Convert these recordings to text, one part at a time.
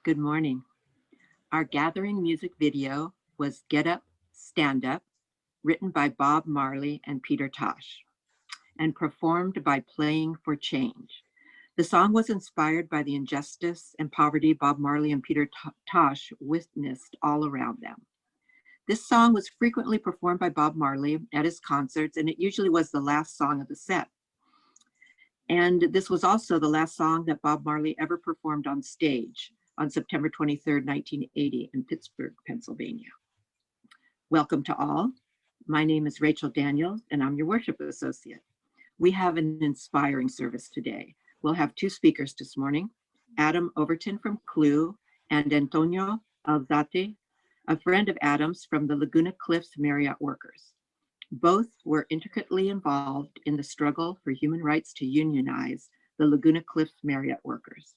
Good morning. Our gathering music video was Get Up, Stand Up, written by Bob Marley and Peter Tosh, and performed by Playing for Change. The song was inspired by the injustice and poverty Bob Marley and Peter Tosh witnessed all around them. This song was frequently performed by Bob Marley at his concerts, and it usually was the last song of the set. And this was also the last song that Bob Marley ever performed on stage on September 23rd, 1980 in Pittsburgh, Pennsylvania. Welcome to all. My name is Rachel Daniels, and I'm your worship associate. We have an inspiring service today. We'll have two speakers this morning, Adam Overton from CLU and Antonio Alzate, a friend of Adam's from the Laguna Cliffs Marriott workers. Both were intricately involved in the struggle for human rights to unionize the Laguna Cliffs Marriott workers.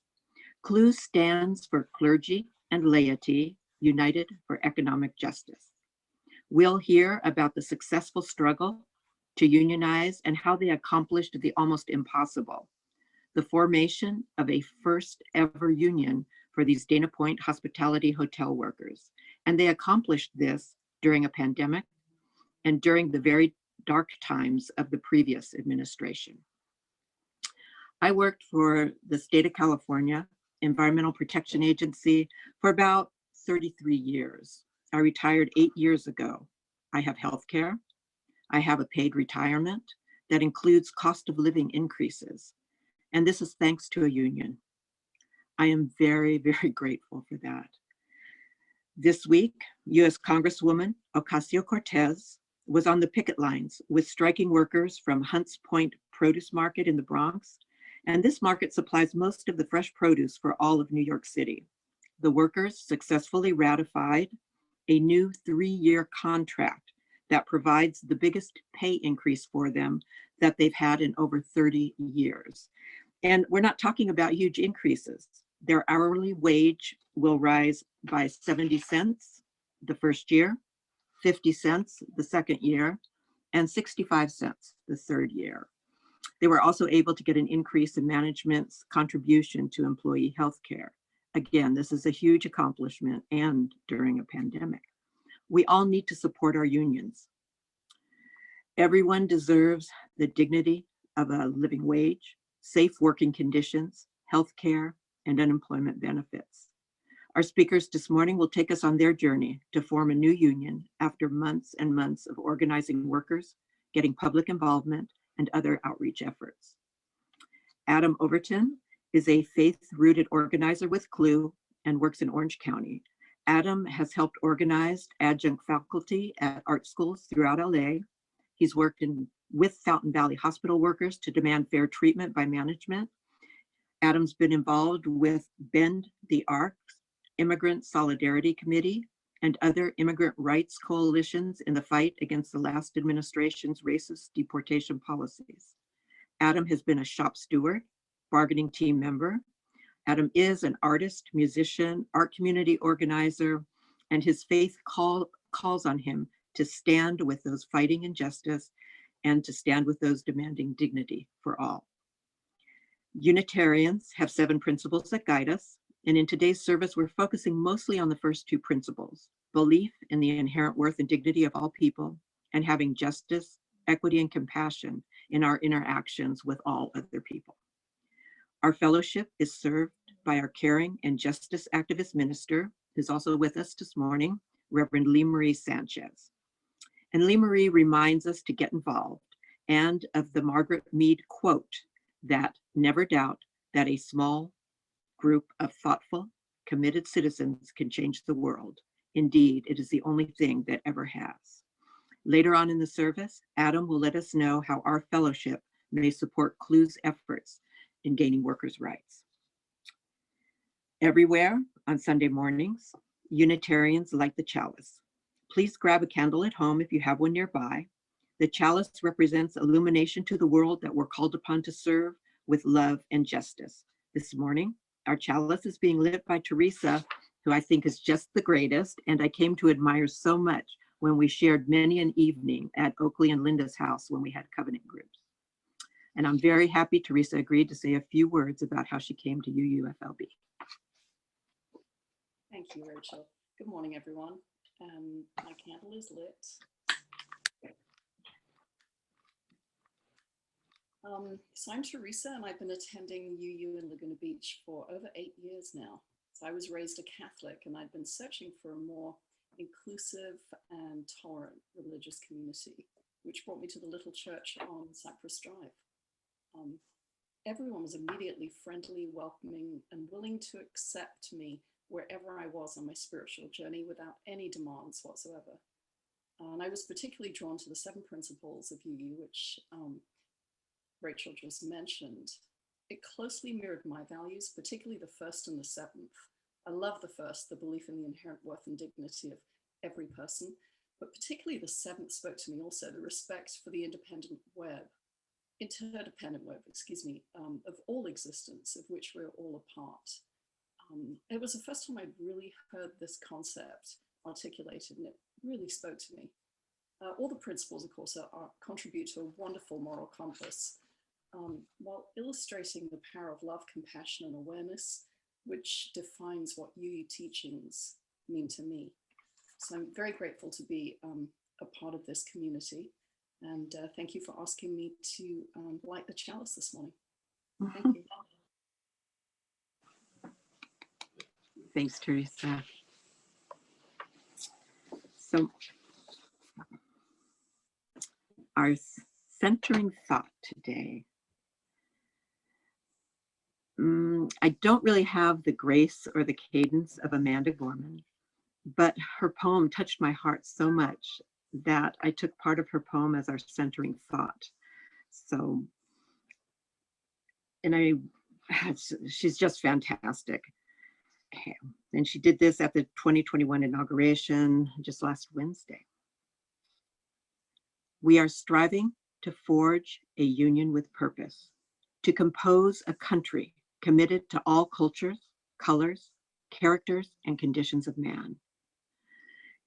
CLU stands for Clergy and Laity United for Economic Justice. We'll hear about the successful struggle to unionize and how they accomplished the almost impossible, the formation of a first ever union for these Dana Point hospitality hotel workers. And they accomplished this during a pandemic and during the very dark times of the previous administration. I worked for the state of California Environmental Protection Agency for about 33 years. I retired 8 years ago. I have health care. I have a paid retirement that includes cost of living increases. And this is thanks to a union. I am very, very grateful for that. This week, U.S. Congresswoman Ocasio-Cortez was on the picket lines with striking workers from Hunts Point Produce Market in the Bronx. And this market supplies most of the fresh produce for all of New York City. The workers successfully ratified a new 3-year contract that provides the biggest pay increase for them that they've had in over 30 years. And we're not talking about huge increases. Their hourly wage will rise by 70 cents the first year, 50 cents the second year, and 65 cents the third year. They were also able to get an increase in management's contribution to employee health care. Again, this is a huge accomplishment and during a pandemic. We all need to support our unions. Everyone deserves the dignity of a living wage, safe working conditions, health care, and unemployment benefits. Our speakers this morning will take us on their journey to form a new union after months and months of organizing workers, getting public involvement, and other outreach efforts. Adam Overton is a faith-rooted organizer with CLU and works in Orange County. Adam has helped organize adjunct faculty at art schools throughout LA. He's worked with Fountain Valley Hospital workers to demand fair treatment by management. Adam's been involved with Bend the Arc, Immigrant Solidarity Committee, and other immigrant rights coalitions in the fight against the last administration's racist deportation policies. Adam has been a shop steward, bargaining team member. Adam is an artist, musician, art community organizer, and his faith calls on him to stand with those fighting injustice and to stand with those demanding dignity for all. Unitarians have 7 principles that guide us. And in today's service, we're focusing mostly on the first 2 principles: belief in the inherent worth and dignity of all people, and having justice, equity, and compassion in our interactions with all other people. Our fellowship is served by our caring and justice activist minister, who's also with us this morning, Reverend Lee Marie Sanchez. And Lee Marie reminds us to get involved, and of the Margaret Mead quote that never doubt that a small group of thoughtful, committed citizens can change the world. Indeed, it is the only thing that ever has. Later on in the service, Adam will let us know how our fellowship may support CLU's efforts in gaining workers' rights. Everywhere on Sunday mornings, Unitarians light the chalice. Please grab a candle at home if you have one nearby. The chalice represents illumination to the world that we're called upon to serve with love and justice. This morning, our chalice is being lit by Theresa, who I think is just the greatest, and I came to admire so much when we shared many an evening at Oakley and Linda's house when we had covenant groups. And I'm very happy Theresa agreed to say a few words about how she came to UUFLB. Thank you, Rachel. Good morning, everyone. My candle is lit. So I'm Theresa, and I've been attending UU in Laguna Beach for over 8 years now. So I was raised a Catholic, and I'd been searching for a more inclusive and tolerant religious community, which brought me to the little church on Cypress Drive. Everyone was immediately friendly, welcoming, and willing to accept me wherever I was on my spiritual journey without any demands whatsoever. And I was particularly drawn to the 7 principles of UU, which Rachel just mentioned. It closely mirrored my values, particularly the first and the 7th. I love the first, the belief in the inherent worth and dignity of every person, but particularly the 7th spoke to me also, the respect for the interdependent web, of all existence, of which we're all a part. It was the first time I'd really heard this concept articulated, and it really spoke to me. All the principles, of course, contribute to a wonderful moral compass, while illustrating the power of love, compassion, and awareness, which defines what UU teachings mean to me. So I'm very grateful to be a part of this community, and thank you for asking me to light the chalice this morning. Thank you. Thanks, Theresa. So our centering thought today. I don't really have the grace or the cadence of Amanda Gorman, but her poem touched my heart so much that I took part of her poem as our centering thought. So, and she's just fantastic. Okay. And she did this at the 2021 inauguration just last Wednesday. We are striving to forge a union with purpose, to compose a country committed to all cultures, colors, characters, and conditions of man.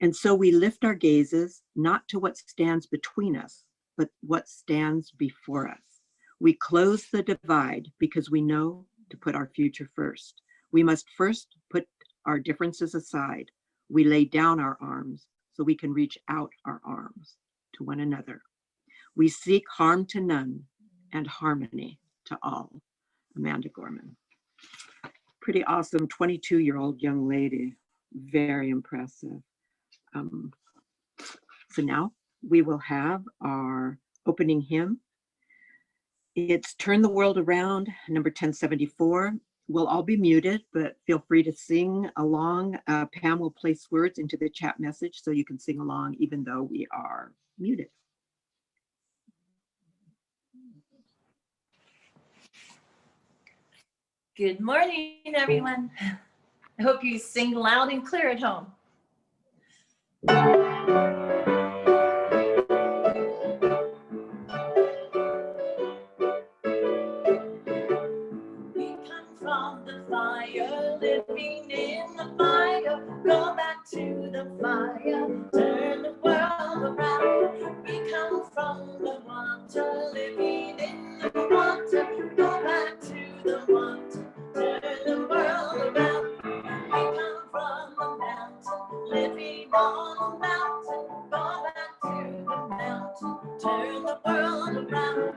And so we lift our gazes not to what stands between us, but what stands before us. We close the divide because we know to put our future first. We must first put our differences aside. We lay down our arms so we can reach out our arms to one another. We seek harm to none and harmony to all. Amanda Gorman. Pretty awesome 22-year-old young lady. Very impressive. So now we will have our opening hymn. It's Turn the World Around, number 1074. We'll all be muted, but feel free to sing along. Pam will place words into the chat message so you can sing along even though we are muted. Good morning, everyone. I hope you sing loud and clear at home. We come from the fire, living in the fire, go back to the fire, turn the world around. We come from the water, living in the water, go back to the water, turn the world around. We come from the mountain, living on the mountain, go back to the mountain, turn the world around.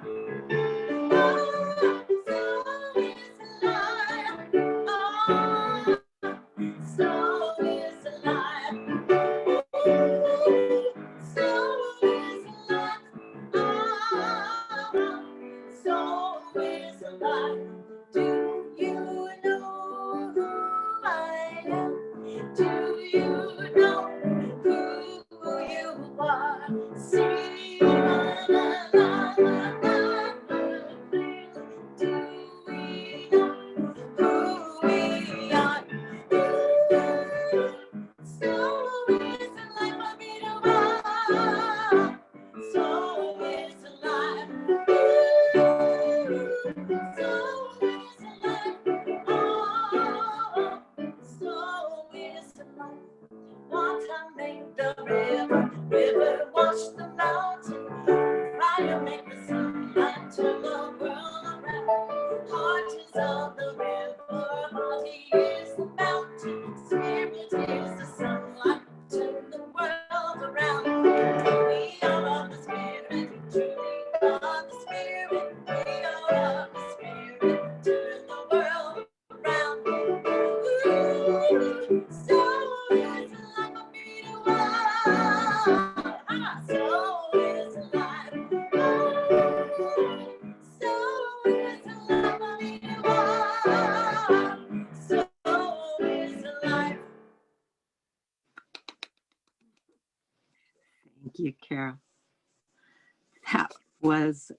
was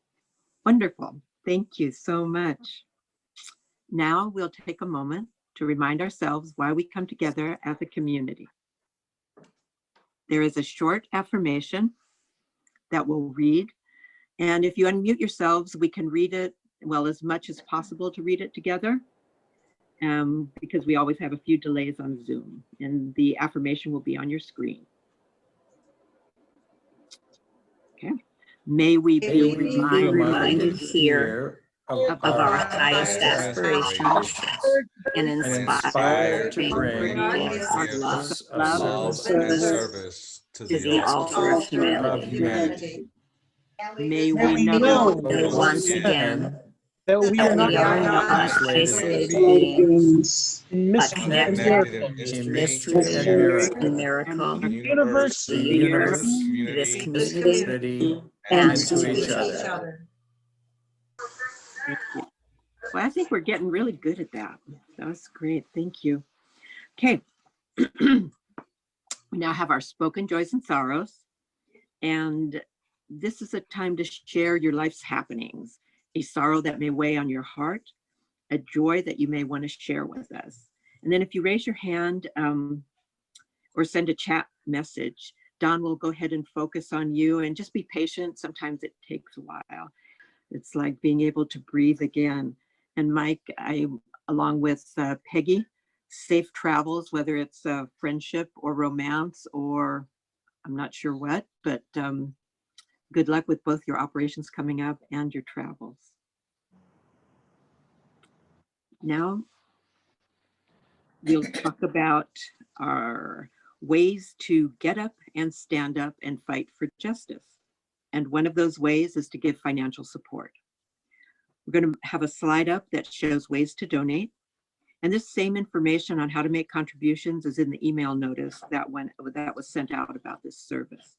wonderful. Thank you so much. Now we'll take a moment to remind ourselves why we come together as a community. There is a short affirmation that we'll read. And if you unmute yourselves, we can read it, well, as much as possible to read it together, because we always have a few delays on Zoom. And the affirmation will be on your screen. Okay. May we be reminded here of our highest aspirations and inspired to bring our love and service to the altar of humanity. May we know once again that we are not isolated beings, but connected in mystery and miracle, the universe, to this community, and to each other. Thank you. Well, I think we're getting really good at that. That was great. Thank you. Okay. We now have our spoken joys and sorrows. And this is a time to share your life's happenings, a sorrow that may weigh on your heart, a joy that you may want to share with us. And then if you raise your hand or send a chat message, Don will go ahead and focus on you, and just be patient. Sometimes it takes a while. It's like being able to breathe again. And Mike, along with Peggy, safe travels, whether it's friendship or romance or I'm not sure what, but good luck with both your operations coming up and your travels. Now, we'll talk about our ways to get up and stand up and fight for justice. And one of those ways is to give financial support. We're going to have a slide up that shows ways to donate. And this same information on how to make contributions is in the email notice that was sent out about this service.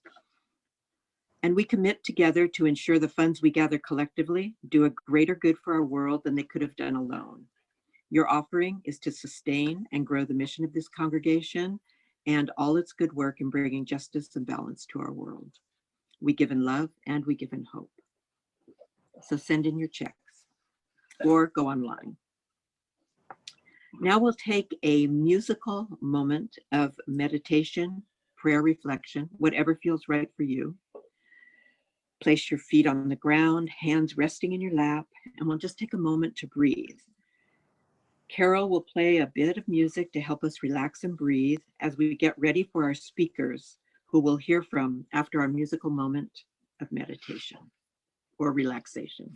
And we commit together to ensure the funds we gather collectively do a greater good for our world than they could have done alone. Your offering is to sustain and grow the mission of this congregation and all its good work in bringing justice and balance to our world. We give in love and we give in hope. So send in your checks or go online. Now we'll take a musical moment of meditation, prayer, reflection, whatever feels right for you. Place your feet on the ground, hands resting in your lap, and we'll just take a moment to breathe. Carol will play a bit of music to help us relax and breathe as we get ready for our speakers, who we'll hear from after our musical moment of meditation or relaxation.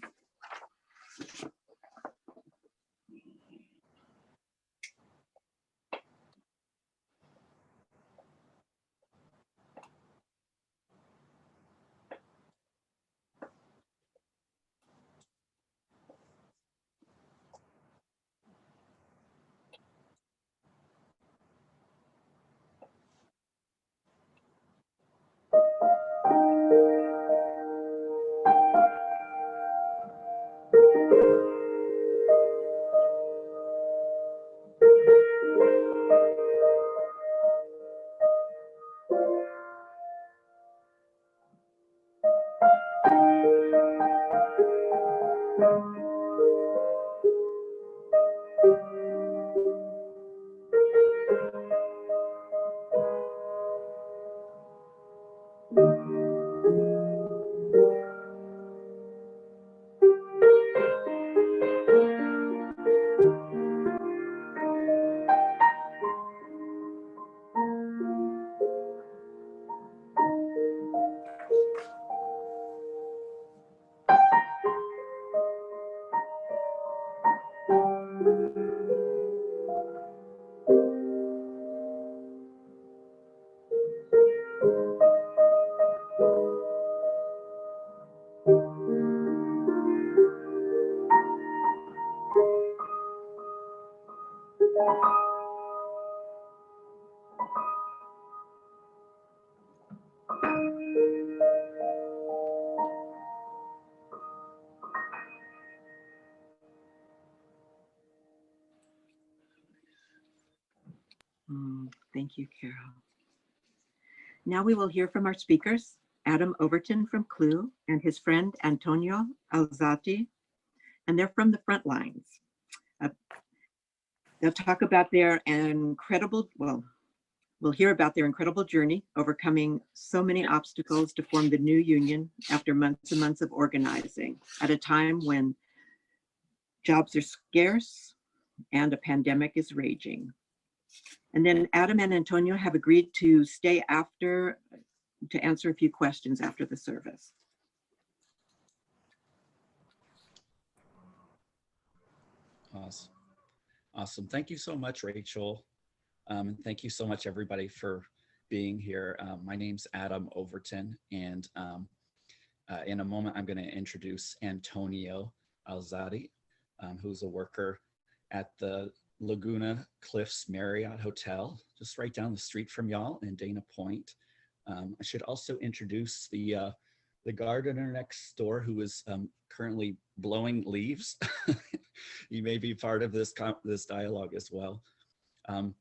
Thank you, Carol. Now we will hear from our speakers. Adam Overton from CLU and his friend Antonio Alzati, and they're from the front lines. They'll talk about their incredible, we'll hear about their incredible journey overcoming so many obstacles to form the new union after months and months of organizing at a time when jobs are scarce and a pandemic is raging. And then Adam and Antonio have agreed to stay after to answer a few questions after the service. Awesome. Awesome. Thank you so much, Rachel. And thank you so much, everybody, for being here. My name's Adam Overton, and in a moment, I'm going to introduce Antonio Alzati, who's a worker at the Laguna Cliffs Marriott Hotel, just right down the street from y'all in Dana Point. I should also introduce the gardener next door, who is currently blowing leaves. You may be part of this dialogue as well. We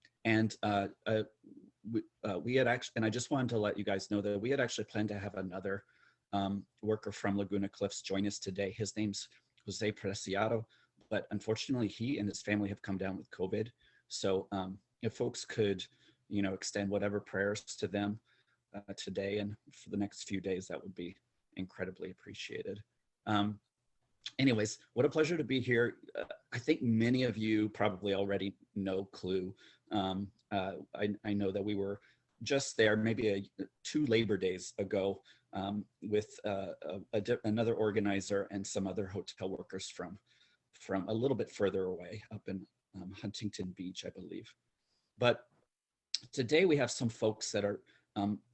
had actually, and I just wanted to let you guys know that we had actually planned to have another worker from Laguna Cliffs join us today. His name's Jose Preciado, but unfortunately he and his family have come down with COVID. So if folks could, extend whatever prayers to them today and for the next few days, that would be incredibly appreciated. Anyways, what a pleasure to be here. I think many of you probably already know CLU. I know that we were just there maybe 2 Labor Days ago with another organizer and some other hotel workers from a little bit further away up in Huntington Beach, I believe. But today we have some folks that are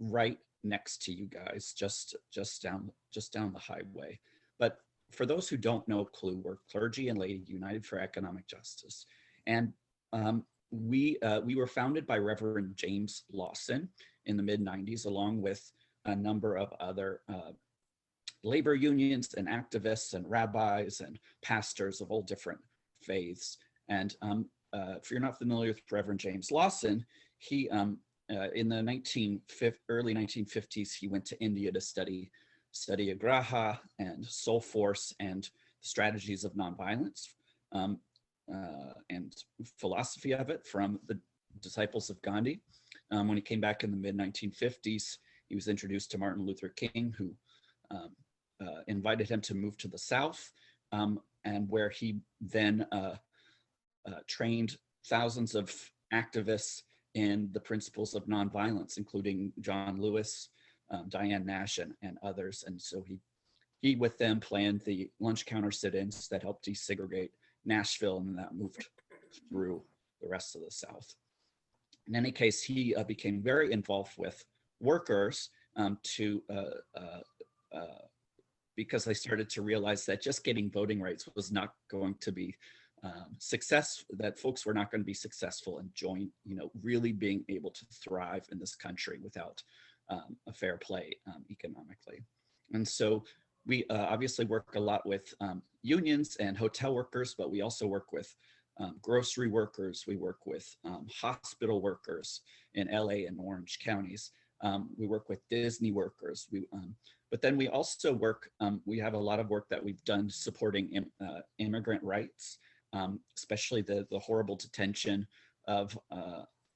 right next to you guys, just down the highway. But for those who don't know CLU, we're Clergy Laity United for Economic Justice, and we were founded by Reverend James Lawson in the mid-90s, along with a number of other labor unions and activists and rabbis and pastors of all different faiths. And if you're not familiar with Reverend James Lawson, he in the early 1950s, he went to India to study Agraha and soul force and strategies of nonviolence and philosophy of it from the disciples of Gandhi. When he came back in the mid-1950s, he was introduced to Martin Luther King, who invited him to move to the South, and where he then trained thousands of activists in the principles of nonviolence, including John Lewis, Diane Nash, and others. And so he with them planned the lunch counter sit-ins that helped desegregate Nashville, and that moved through the rest of the South. In any case, he became very involved with workers because they started to realize that just getting voting rights was not going to be that folks were not going to be successful and really being able to thrive in this country without a fair play economically. And so we obviously work a lot with unions and hotel workers, but we also work with grocery workers. We work with hospital workers in LA and Orange counties. We work with Disney workers. But then we also work, we have a lot of work that we've done supporting immigrant rights, especially the horrible detention of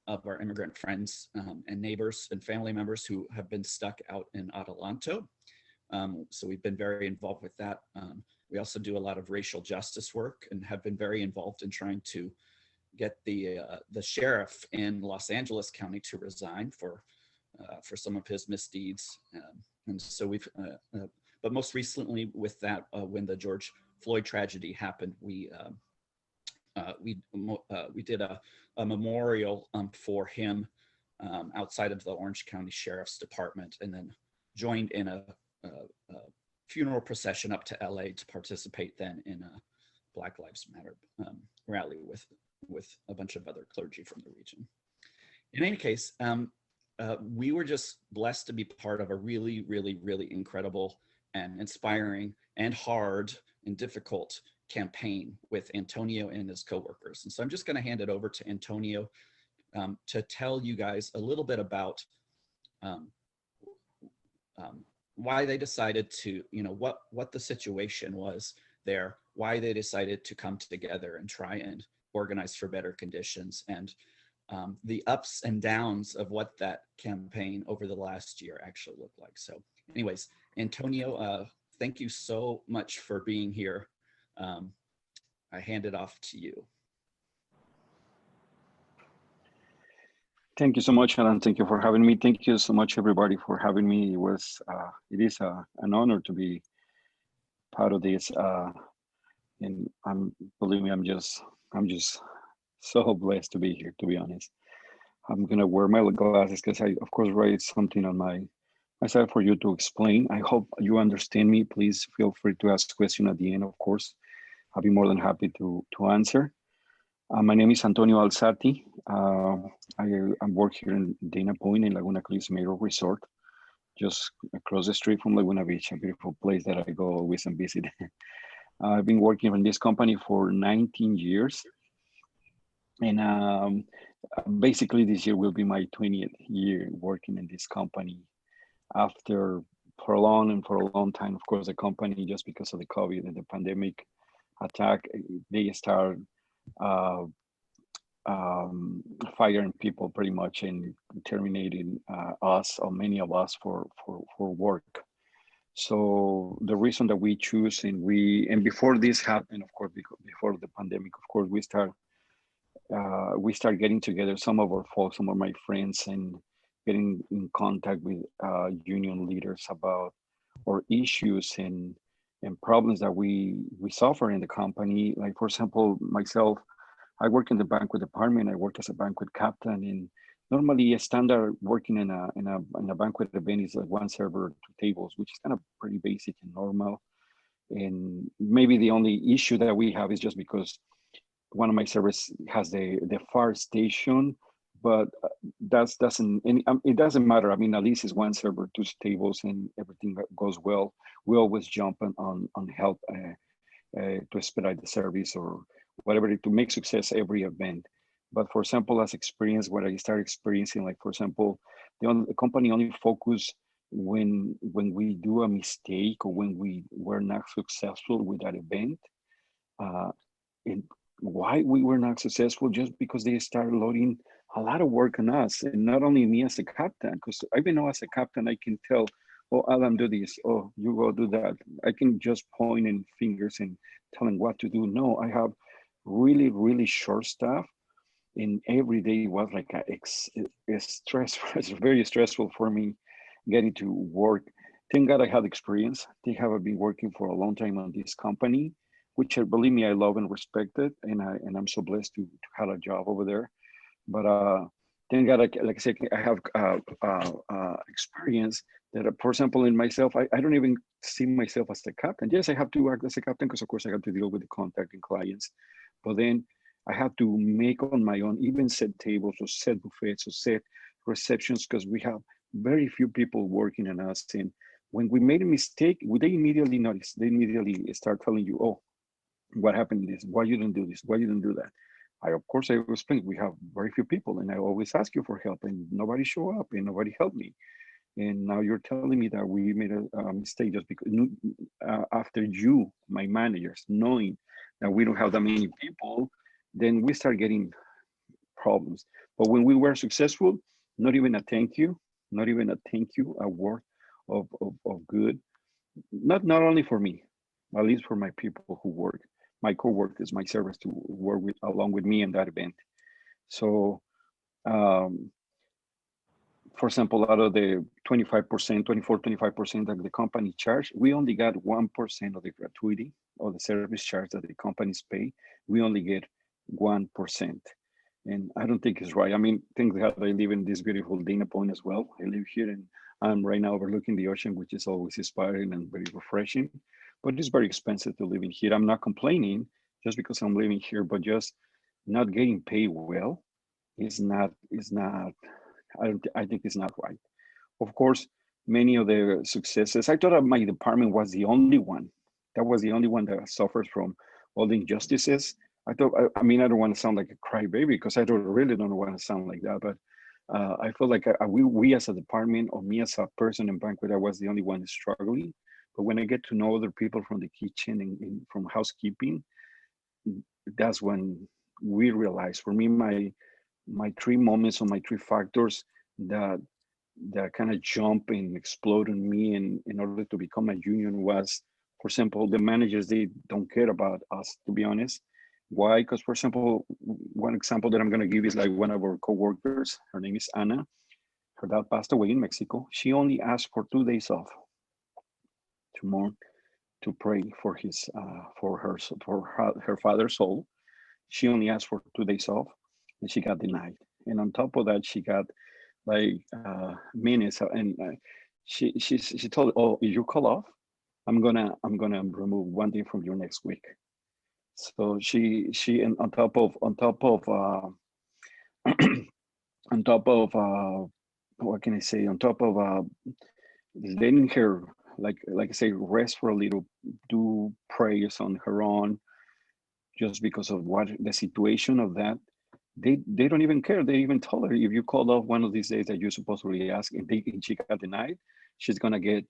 our immigrant friends and neighbors and family members who have been stuck out in Adelanto. So we've been very involved with that. We also do a lot of racial justice work and have been very involved in trying to get the sheriff in Los Angeles County to resign for some of his misdeeds. And so but most recently with that, when the George Floyd tragedy happened, we did a memorial for him outside of the Orange County Sheriff's Department, and then joined in a funeral procession up to LA to participate then in a Black Lives Matter rally with a bunch of other clergy from the region. In any case, we were just blessed to be part of a really, really, really incredible and inspiring and hard and difficult campaign with Antonio and his coworkers. And so I'm just going to hand it over to Antonio to tell you guys a little bit about why they decided to, what the situation was there, why they decided to come together and try and organize for better conditions, and the ups and downs of what that campaign over the last year actually looked like. So anyways, Antonio, thank you so much for being here. I hand it off to you. Thank you so much, Alan. Thank you for having me. Thank you so much, everybody, for having me. It is an honor to be part of this. And believe me, I'm just so blessed to be here, to be honest. I'm gonna wear my glasses because I, of course, write something on my side for you to explain. I hope you understand me. Please feel free to ask questions at the end, of course. I'll be more than happy to answer. My name is Antonio Alzati. I work here in Dana Point in Laguna Cliffs Marriott Resort, just across the street from Laguna Beach, a beautiful place that I go always and visit. I've been working in this company for 19 years. And basically this year will be my 20th year working in this company. After for a long time, of course, the company, just because of the COVID and the pandemic attack, they started firing people pretty much and terminating us, or many of us, for work. So the reason that we choose, and before this happened, of course, before the pandemic, of course, we start getting together, some of our folks, some of my friends, and getting in contact with union leaders about our issues and problems that we suffer in the company. Like, for example, myself, I work in the banquet department. I work as a banquet captain, and normally a standard working in a banquet event is like one server, two tables, which is kind of pretty basic and normal. And maybe the only issue that we have is just because one of my servers has the fire station, but it doesn't matter. I mean, at least it's one server, two tables, and everything goes well. We always jump on help to expedite the service or whatever to make success every event. But for example, as experience, what I started experiencing, like, for example, the company only focus when we do a mistake or when we were not successful with that event. And why we were not successful? Just because they started loading a lot of work on us, and not only me as a captain, because even though as a captain I can tell, oh, Alan, do this, oh, you go do that. I can just point in fingers and tell them what to do. No, I have really short staff, and every day was like a stressful. It's very stressful for me getting to work. Thank God I had experience. They have been working for a long time on this company, which, believe me, I love and respect it, and I'm so blessed to have a job over there. But thank God, like I said, I have experience that, for example, in myself, I don't even see myself as the captain. Yes, I have to act as a captain because, of course, I have to deal with the contact and clients. But then I have to make on my own, even set tables or set buffets or set receptions, because we have very few people working on us. And when we made a mistake, they immediately notice. They immediately start telling you, oh, what happened is, why you didn't do this, why you didn't do that. Of course, I explain, we have very few people, and I always ask you for help, and nobody show up, and nobody helped me. And now you're telling me that we made a mistake just because after you, my managers, knowing that we don't have that many people, then we start getting problems. But when we were successful, not even a thank you, a word of good, not only for me, at least for my people who work, my co-workers, my servers, to work with along with me in that event. So for example, out of the 25%, 25% that the company charged, we only got 1% of the gratuity or the service charge that the companies pay. We only get 1%. And I don't think it's right. I mean, thank God I live in this beautiful Dana Point as well. I live here, and I'm right now overlooking the ocean, which is always inspiring and very refreshing. But it's very expensive to live in here. I'm not complaining just because I'm living here, but just not getting paid well is not. I think it's not right. Of course, many of the successes, I thought that my department was the only one. That was the only one that suffers from all the injustices. I thought, I mean, I don't want to sound like a crybaby because I really don't want to sound like that, but I felt like we as a department, or me as a person in banquet, I was the only one struggling. But when I get to know other people from the kitchen and from housekeeping, that's when we realized, for me, my three moments or my three factors that kind of jump and explode on me in order to become a union was, for example, the managers, they don't care about us, to be honest. Why? Because, for example, one example that I'm going to give is like one of our coworkers. Her name is Anna. Her dad passed away in Mexico. She only asked for 2 days off to mourn, to pray for his her father's soul. She only asked for 2 days off, and she got denied. And on top of that, she got like minutes, and she told, "Oh, if you call off, I'm gonna remove 1 day from your next week." So she and on top of what can I say? On top of letting her, like I say, rest for a little, do prayers on her own, just because of what the situation of that. They don't even care. They even told her, if you call off one of these days that you supposedly ask, and she got denied, she's gonna get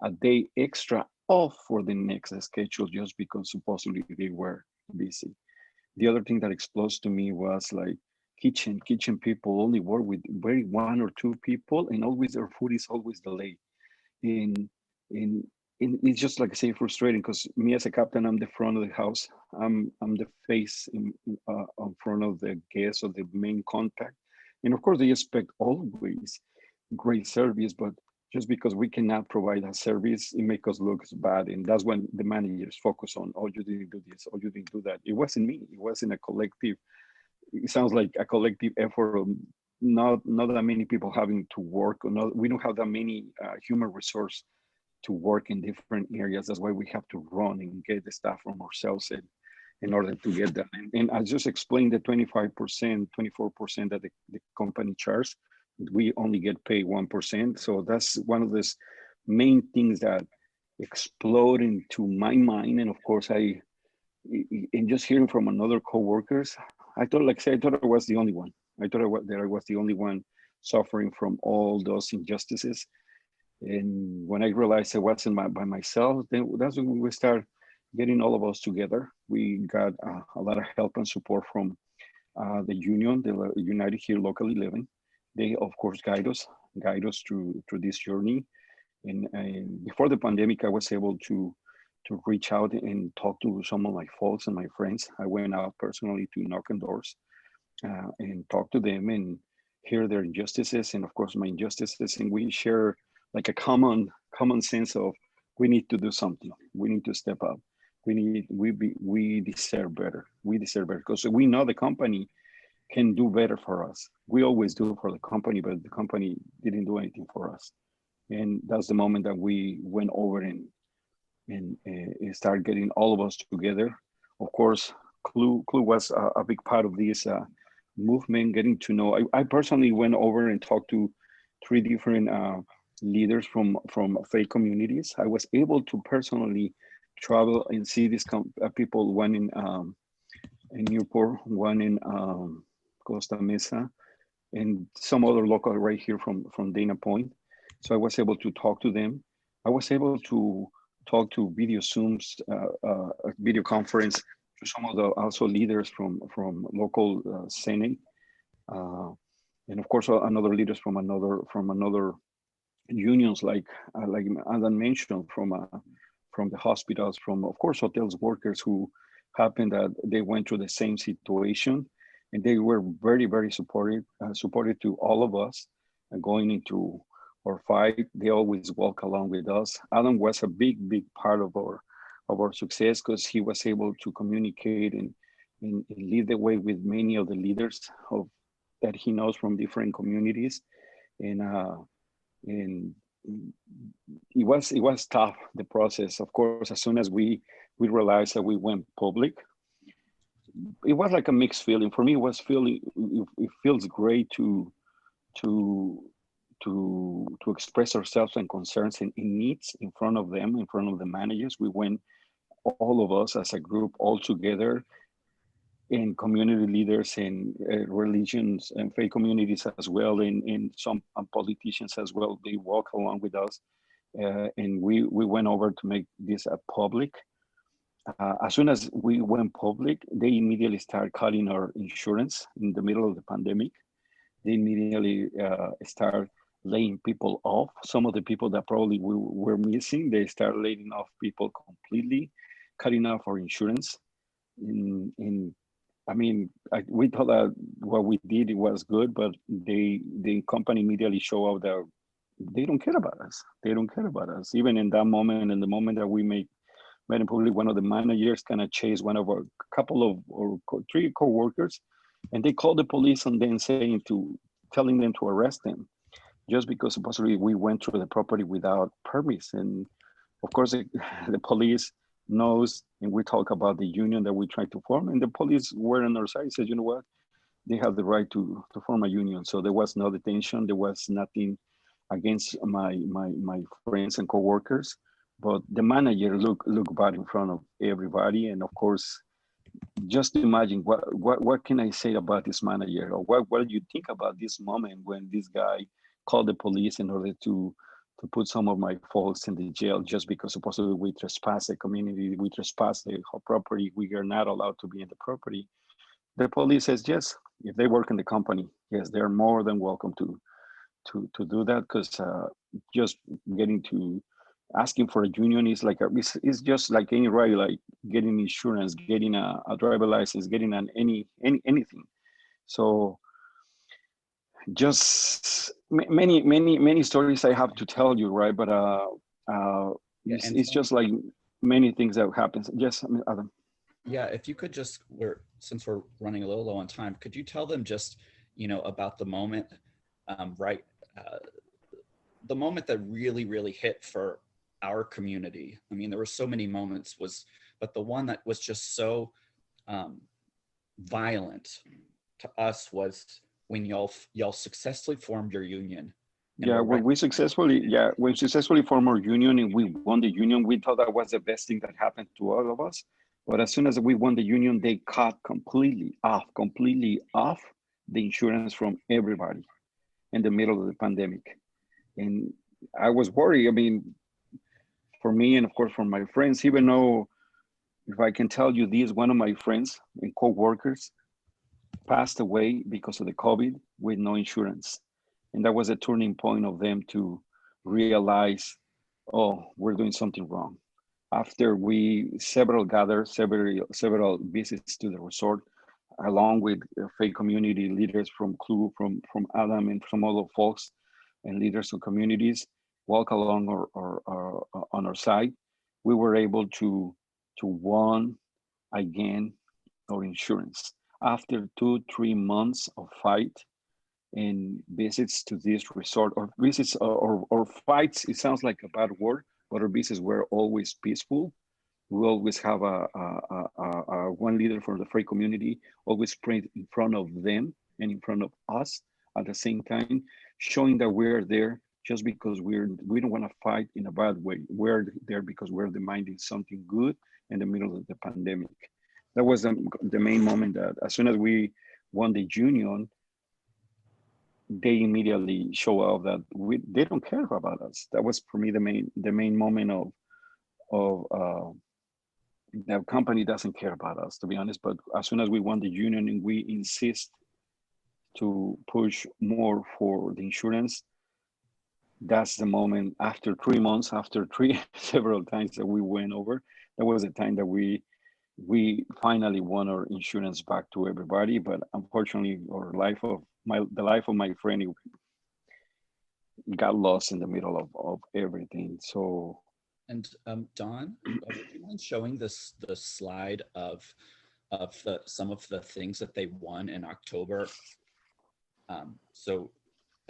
a day extra off for the next schedule, just because supposedly they were busy. The other thing that explodes to me was like kitchen people only work with very one or two people, and always their food is always delayed. And and and it's just, like I say, frustrating, because me as a captain, I'm the front of the house. I'm the face in front of the guests, or the main contact. And of course, they expect always great service, but just because we cannot provide a service, it makes us look bad. And that's when the managers focus on, oh, you didn't do this, oh, you didn't do that. It wasn't me. It wasn't a collective. It sounds like a collective effort of not that many people having to work, or not, we don't have that many human resource to work in different areas. That's why we have to run and get the stuff from ourselves in order to get that. And I just explained the 25%, 24% that the company charges. We only get paid 1%. So that's one of the main things that explode into my mind. And of course, and just hearing from another coworkers, I thought, like I said, I thought I was the only one. I thought that I was the only one suffering from all those injustices. And when I realized I wasn't by myself, then that's when we start getting all of us together. We got a lot of help and support from the union, the United here locally living. They of course guide us through this journey. And before the pandemic, I was able to reach out and talk to some of my folks and my friends. I went out personally to knock on doors and talk to them and hear their injustices, and of course my injustices, and we share like a common sense of, we need to do something. We need to step up. We deserve better. We deserve better, because we know the company can do better for us. We always do for the company, but the company didn't do anything for us. And that's the moment that we went over and start getting all of us together. Of course, Clue was a big part of this movement, getting to know. I personally went over and talked to 3 different leaders from faith communities. I was able to personally travel and see these people, one in Newport, one in Costa Mesa, and some other local right here from Dana Point. So I was able to talk to them. I was able to talk to video Zooms, video conference to some of the also leaders from local Senate, and of course another leaders from another unions, like Alan mentioned, from the hospitals, from of course hotels workers who happened that they went through the same situation, and they were very supportive to all of us going into our fight. They always walk along with us. Alan was a big part of our success, because he was able to communicate and lead the way with many of the leaders that he knows from different communities, and it was tough, the process. Of course, as soon as we realized that we went public, it was like a mixed feeling. For me, it feels great to express ourselves and concerns and needs in front of them, in front of the managers. We went, all of us as a group, all together, and community leaders and religions and faith communities as well, and some politicians as well. They walk along with us, and we went over to make this a public. As soon as we went public, they immediately started cutting our insurance in the middle of the pandemic. They immediately start laying people off. Some of the people that probably we were missing, they start laying off people completely, cutting off our insurance. I mean, we thought that what we did it was good, but the company immediately show up that they don't care about us. They don't care about us. Even in that moment, in the moment that we made it public, one of the managers kind of chased one of our couple of or three co-workers, and they called the police on them, telling them to arrest them, just because supposedly we went through the property without permits. And of course, the police knows, and we talk about the union that we tried to form, and the police were on our side, said, you know what, they have the right to form a union. So there was no detention, there was nothing against my friends and co-workers, but the manager look bad in front of everybody. And of course, just imagine what can I say about this manager, or what do you think about this moment when this guy called the police in order to put some of my folks in the jail just because supposedly we trespass the community, we trespass the whole property, we are not allowed to be in the property. The police says yes, if they work in the company, yes, they're more than welcome to do that, because just getting to asking for a union is like it's just like any right, like getting insurance, getting a driver license, getting anything. So just many stories I have to tell you, right? But it's just like many things that happens. Yes, Adam. Yeah, if you could just, since we're running a little low on time, could you tell them just, about the moment, right? The moment that really hit for our community. I mean, there were so many moments, but the one that was just so violent to us was when y'all successfully formed your union. Yeah, when we successfully formed our union and we won the union, we thought that was the best thing that happened to all of us. But as soon as we won the union, they cut completely off the insurance from everybody in the middle of the pandemic. And I was worried. I mean, for me and of course for my friends, even though, if I can tell you this, one of my friends and co-workers passed away because of the COVID with no insurance. And that was a turning point of them to realize, oh, we're doing something wrong. After several visits to the resort, along with faith community leaders from CLU, from Adam and from other folks and leaders of communities, walk along on our side, we were able to won again our insurance. After 2-3 months of fight and visits to this resort, or visits or fights, it sounds like a bad word, but our visits were always peaceful. We always have a one leader from the faith community always prayed in front of them and in front of us at the same time, showing that we're there just because we don't want to fight in a bad way. We're there because we're demanding something good in the middle of the pandemic. That was the main moment, that as soon as we won the union, they immediately show up that they don't care about us. That was for me the main moment of the company doesn't care about us, to be honest. But as soon as we won the union and we insist to push more for the insurance, that's the moment. After 3 months, after several times that we went over, that was the time that we finally won our insurance back to everybody. But unfortunately, the life of my friend got lost in the middle of everything. So. And Don, would you mind showing the slide of some of the things that they won in October? So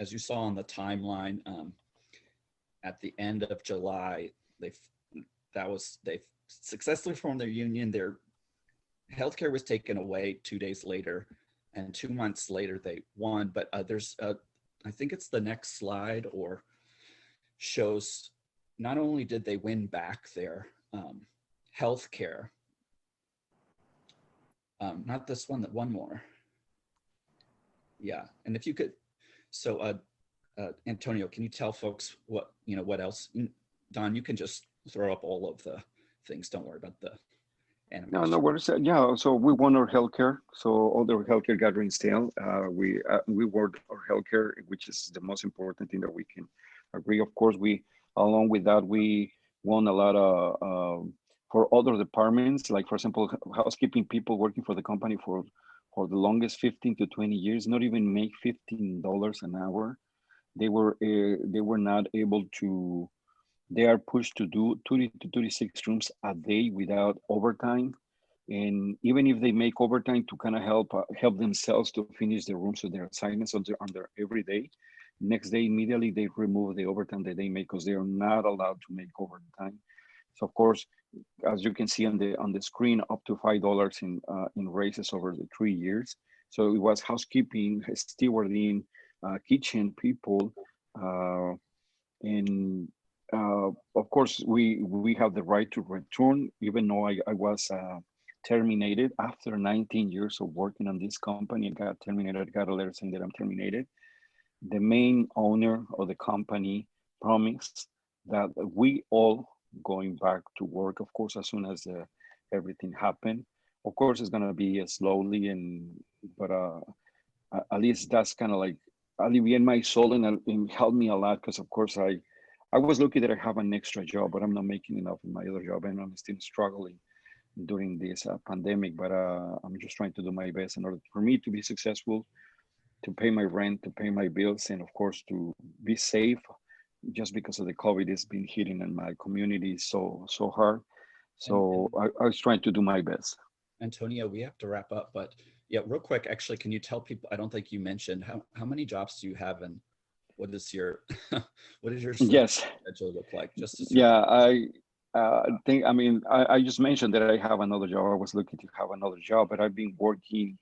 as you saw on the timeline, at the end of July, they successfully formed their union. Their healthcare was taken away 2 days later, and 2 months later they won. But there's I think it's the next slide, or shows not only did they win back their healthcare, not this one, that one more. Yeah, and if you could, so Antonio, can you tell folks what, what else? Don, you can just throw up all of the things. Don't worry about the animation. No worries. Yeah, so we won our healthcare. So all the healthcare gatherings still. We won our healthcare, which is the most important thing that we can agree. Of course, we along with that we won a lot of for other departments, like for example, housekeeping people working for the company for the longest 15 to 20 years, not even make $15 an hour. They were not able to. They are pushed to do 30 to 36 rooms a day without overtime. And even if they make overtime to kind of help themselves to finish their rooms or their assignments on their every day, next day immediately they remove the overtime that they make because they are not allowed to make overtime. So of course, as you can see on the screen, up to $5 in raises over the 3 years. So it was housekeeping, stewarding, kitchen people, and of course, we have the right to return, even though I was terminated after 19 years of working on this company. I got terminated, got a letter saying that I'm terminated. The main owner of the company promised that we all going back to work, of course, as soon as everything happened. Of course, it's gonna be slowly, but at least that's kind of like alleviate my soul and help me a lot because, of course, I was lucky that I have an extra job, but I'm not making enough in my other job, and I'm still struggling during this pandemic. But I'm just trying to do my best in order for me to be successful, to pay my rent, to pay my bills, and of course to be safe. Just because of the COVID, it's been hitting in my community so hard. So I was trying to do my best. Antonio, we have to wrap up, but yeah, real quick, actually, can you tell people? I don't think you mentioned how many jobs do you have, and what is your what is your Yes. schedule look like? Just to Yeah, I just mentioned that I have another job. I was looking to have another job, but I've been working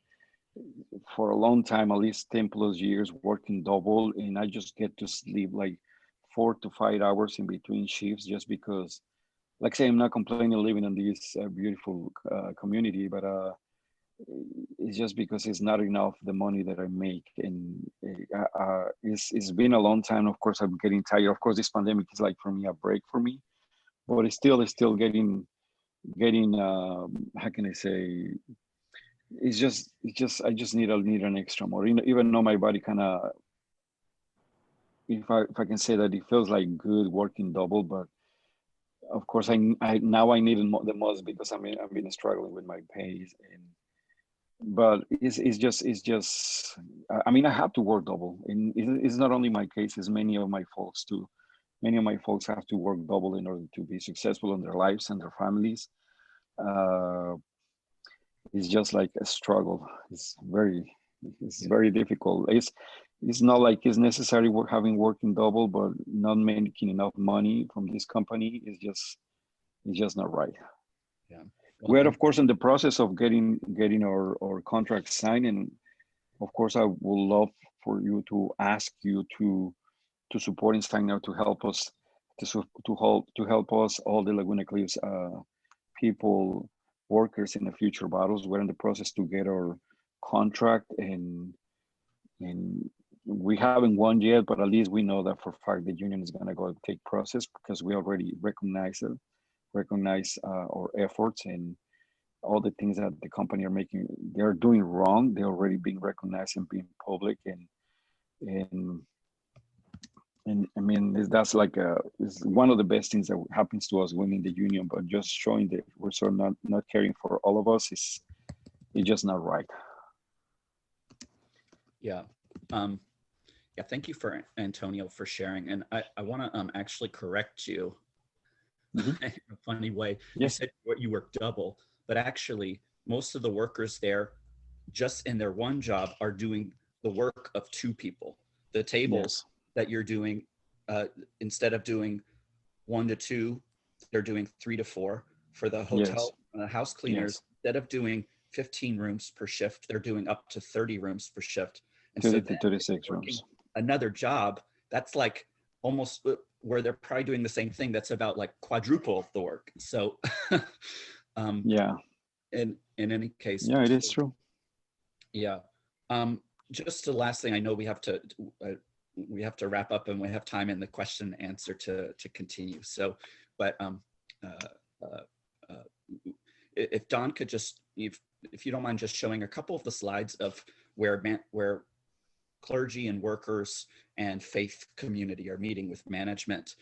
for a long time, at least 10 plus years, working double, and I just get to sleep like 4 to 5 hours in between shifts just because, like I say, I'm not complaining living in this beautiful community, but it's just because it's not enough the money that I make, and it's been a long time. Of course, I'm getting tired. Of course, this pandemic is like for me a break for me, but it's still getting how can I say? I just need an extra more. Even though my body kind of, if I can say that, it feels like good working double, but of course I now I need it the most because I've been struggling with my pays. And but it's just I mean, I have to work double, and it's not only my case, it's many of my folks too. Many of my folks have to work double in order to be successful in their lives and their families. uh, it's just like a struggle. It's very difficult. It's not like it's necessary having working double, but not making enough money from this company is just not right. yeah. We are, of course, in the process of getting our contract signed, and of course, I would love for you to ask you to support and sign out to help us to help us all the Laguna Cliffs people workers in the future battles. We're in the process to get our contract, and we haven't won yet, but at least we know that for a fact the union is going to go take process because we already recognize our efforts and all the things that the company are making, they're doing wrong. They're already being recognized and being public, and I mean, that's like it's one of the best things that happens to us women in the union. But just showing that we're sort of not caring for all of us is it's just not right. Yeah. Yeah. Thank you for Antonio for sharing. And I want to actually correct you in a funny way. Yeah. You said what you work double, but actually most of the workers there, just in their one job, are doing the work of two people. The tables that you're doing, instead of doing 1 to 2, they're doing 3 to 4. For the hotel house cleaners, instead of doing 15 rooms per shift, they're doing up to 30 rooms per shift. And 30 so to 36 rooms. Another job, that's like almost where they're probably doing the same thing. That's about like quadruple the work. So yeah. in any case, Yeah, it is true. yeah. Just the last thing, I know we have to wrap up, and we have time in the question and answer to continue. So, but if Don could just, if you don't mind, just showing a couple of the slides of where clergy and workers and faith community are meeting with management.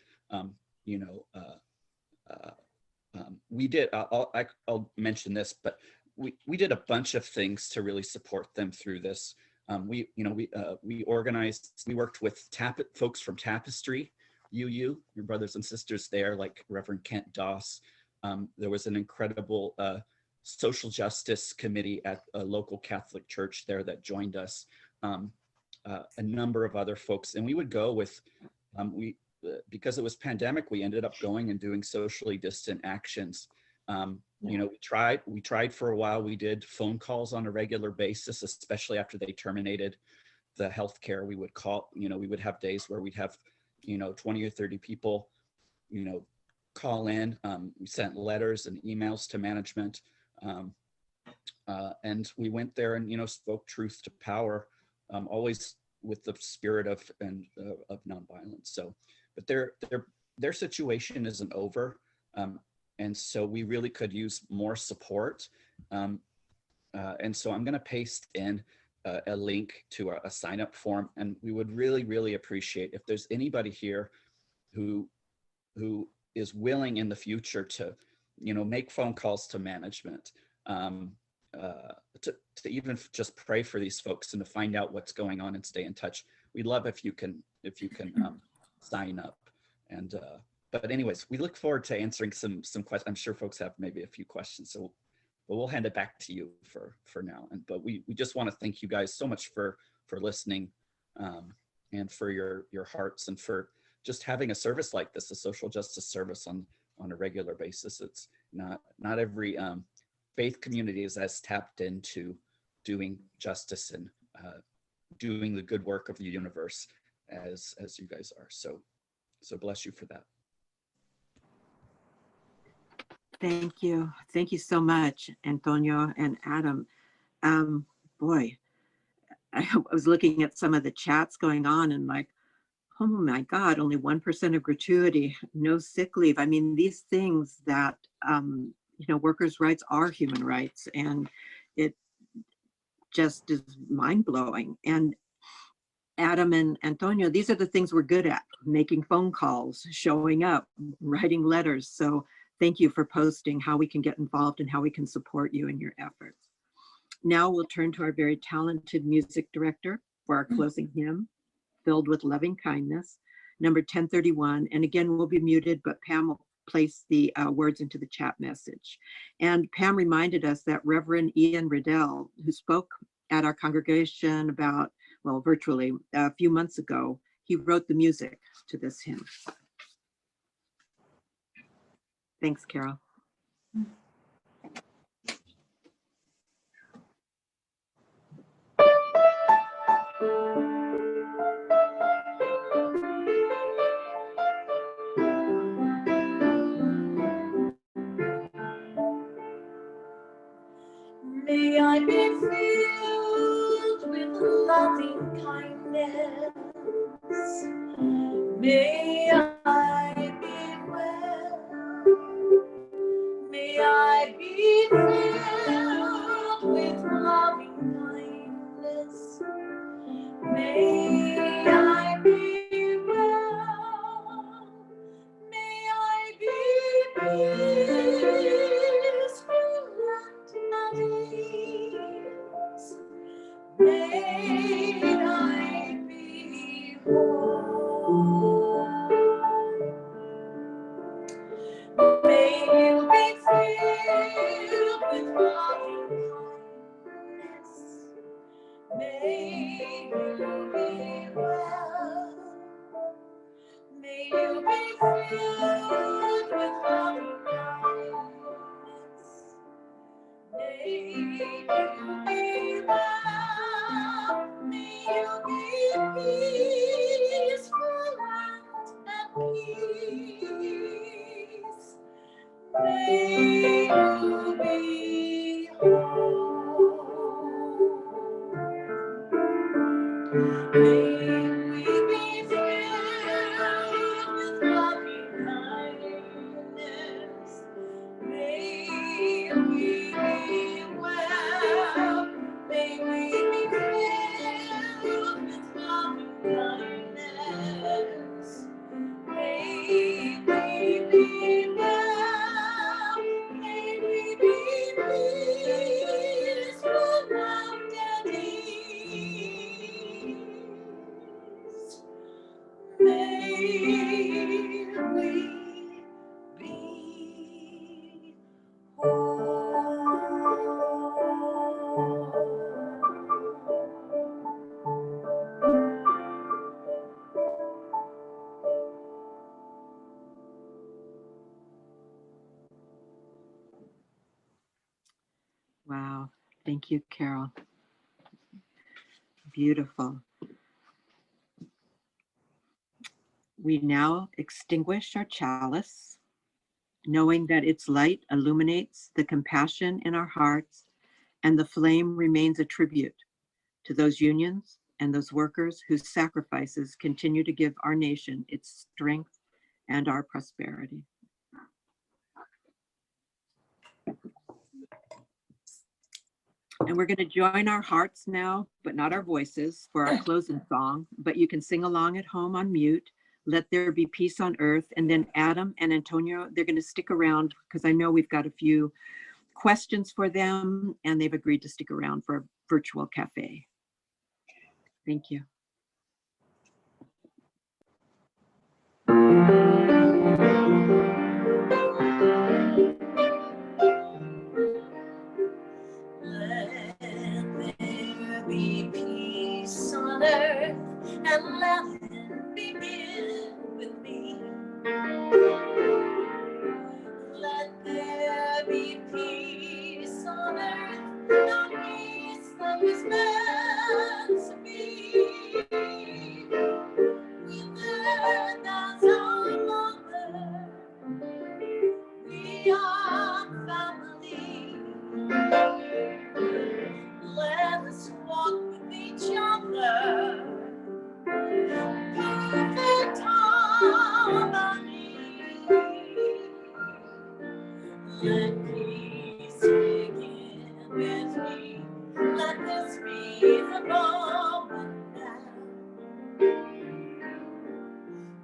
We did. I'll mention this, but we did a bunch of things to really support them through this. We organized. We worked with folks from Tapestry, your brothers and sisters there, like Reverend Kent Doss. There was an incredible social justice committee at a local Catholic church there that joined us. A number of other folks, and we would go with because it was pandemic, we ended up going and doing socially distant actions. We tried for a while. We did phone calls on a regular basis, especially after they terminated the healthcare. We would call, we would have days where we'd have 20 or 30 people call in. We sent letters and emails to management, and we went there and spoke truth to power, always with the spirit of nonviolence. So, but their situation isn't over, and so we really could use more support. And so I'm going to paste in a link to a sign-up form, and we would really appreciate if there's anybody here who is willing in the future to make phone calls to management, to even just pray for these folks and to find out what's going on and stay in touch. We'd love if you can sign up. And but anyways, we look forward to answering some questions. I'm sure folks have maybe a few questions, so but we'll hand it back to you for now. But we just want to thank you guys so much for listening, and for your hearts, and for just having a service like this, a social justice service on a regular basis. It's not every faith community is as tapped into doing justice and doing the good work of the universe as you guys are. So bless you for that. Thank you. Thank you so much, Antonio and Adam. Boy, I was looking at some of the chats going on and like, oh my God, only 1% of gratuity, no sick leave. I mean, these things that, workers' rights are human rights, and it just is mind-blowing. And Adam and Antonio, these are the things we're good at: making phone calls, showing up, writing letters. So thank you for posting how we can get involved and how we can support you in your efforts. Now we'll turn to our very talented music director for our closing hymn, Filled with Loving Kindness, number 1031. And again, we'll be muted, but Pam will place the words into the chat message. And Pam reminded us that Reverend Ian Riddell, who spoke at our congregation virtually a few months ago, he wrote the music to this hymn. Thanks, Carol. May I be filled with loving kindness. May I be well. May I be filled with loving kindness. May I be well. May I be peaceful and at ease. May I be whole. May you be filled with loving kindness. May you be well. May you be filled with loving kindness. May you be well. May you be peaceful and at peace. May you be Wow. Thank you, Carol. Beautiful. We now extinguish our chalice, knowing that its light illuminates the compassion in our hearts, and the flame remains a tribute to those unions and those workers whose sacrifices continue to give our nation its strength and our prosperity. And we're going to join our hearts now, but not our voices, for our closing song. But you can sing along at home on mute. Let there be peace on earth. And then Adam and Antonio, they're going to stick around because I know we've got a few questions for them, and they've agreed to stick around for a virtual cafe. Thank you. Let there be peace on earth, and let it begin with me. Let there be peace on earth, the peace that was meant to be. With earth as our mother, we are family. Let us walk with each other, perfect harmony. Let peace begin with me. Let this be the moment now.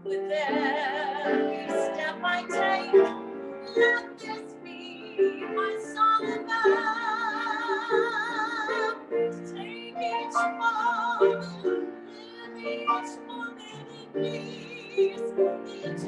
With every step I take, let this be my song of love. Take each moment, live each moment in peace.